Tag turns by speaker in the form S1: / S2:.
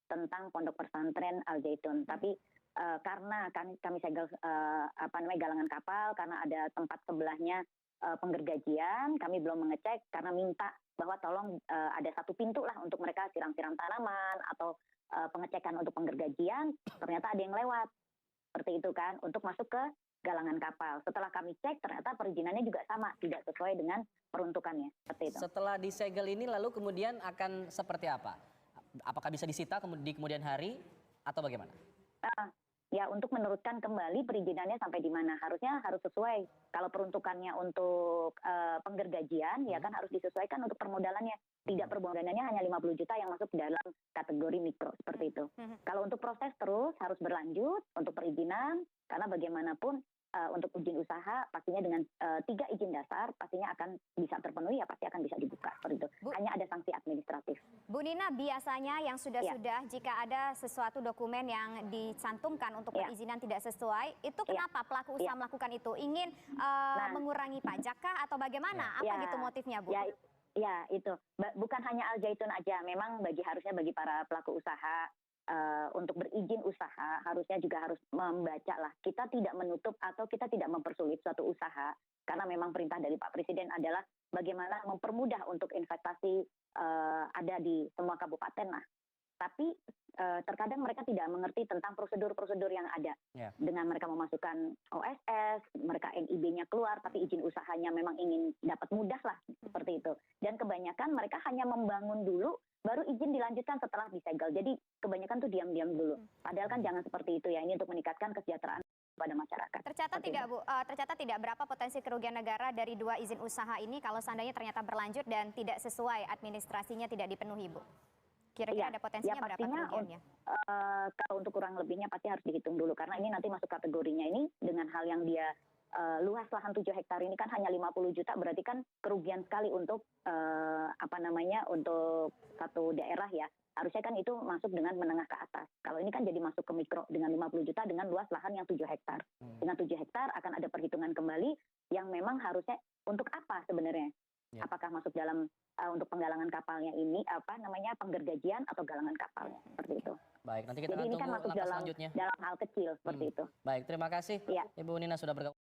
S1: tentang Pondok Pesantren Al Zaitun. Tapi karena kami segel galangan kapal karena ada tempat sebelahnya penggergajian, kami belum mengecek karena minta bahwa tolong ada satu pintu lah untuk mereka siram-siram tanaman atau pengecekan untuk penggergajian. Ternyata ada yang lewat seperti itu kan untuk masuk ke galangan kapal. Setelah kami cek ternyata perizinannya juga sama, tidak sesuai dengan peruntukannya seperti itu.
S2: Setelah disegel ini lalu kemudian akan seperti apa? Apakah bisa disita di kemudian hari atau bagaimana?
S1: Ya, untuk meneruskan kembali perizinannya sampai di mana. Harusnya harus sesuai. Kalau peruntukannya untuk penggergajian, ya kan harus disesuaikan untuk permodalannya. Tidak permodalannya hanya 50 juta yang masuk dalam kategori mikro, seperti itu. Kalau untuk proses terus harus berlanjut untuk perizinan, karena bagaimanapun untuk izin usaha pastinya dengan 3 izin dasar pastinya akan bisa terpenuhi, ya pasti akan bisa dibuka seperti itu. Hanya ada sanksi administratif.
S3: Bu Nina, biasanya yang sudah-sudah jika ada sesuatu dokumen yang dicantumkan untuk perizinan tidak sesuai, itu kenapa pelaku usaha melakukan itu? Ingin mengurangi pajak kah atau bagaimana? Apa gitu motifnya, Bu?
S1: Ya, itu. Bukan hanya Al Zaitun aja, memang harusnya bagi para pelaku usaha untuk berizin usaha harusnya juga harus membaca lah. Kita tidak menutup atau kita tidak mempersulit suatu usaha karena memang perintah dari Pak Presiden adalah bagaimana mempermudah untuk investasi ada di semua kabupaten lah. Tapi terkadang mereka tidak mengerti tentang prosedur-prosedur yang ada. Dengan mereka memasukkan OSS, mereka NIB-nya keluar, tapi izin usahanya memang ingin dapat mudah lah seperti itu. Dan kebanyakan mereka hanya membangun dulu, baru izin dilanjutkan setelah disegel. Jadi kebanyakan tuh diam-diam dulu. Padahal kan jangan seperti itu ya, ini untuk meningkatkan kesejahteraan pada masyarakat.
S3: Tercatat tidak, Bu? Tercatat tidak berapa potensi kerugian negara dari 2 izin usaha ini kalau seandainya ternyata berlanjut dan tidak sesuai administrasinya tidak dipenuhi, Bu? Kira-kira ada potensinya berapa kerugiannya?
S1: Kalau untuk kurang lebihnya pasti harus dihitung dulu karena ini nanti masuk kategorinya ini dengan hal yang dia luas lahan 7 hektar ini kan hanya 50 juta, berarti kan kerugian sekali untuk untuk satu daerah ya. Harusnya kan itu masuk dengan menengah ke atas. Kalau ini kan jadi masuk ke mikro dengan 50 juta dengan luas lahan yang 7 hektar. Dengan 7 hektar akan ada perhitungan kembali yang memang harusnya untuk apa sebenarnya? Apakah masuk dalam untuk penggalangan kapalnya ini penggergajian atau galangan kapalnya seperti itu.
S2: Baik, nanti kita
S1: jadi
S2: akan
S1: ini kan
S2: tunggu
S1: masuk
S2: langkah selanjutnya.
S1: dalam hal kecil seperti itu.
S2: Baik, terima kasih Ibu Nina sudah bergabung.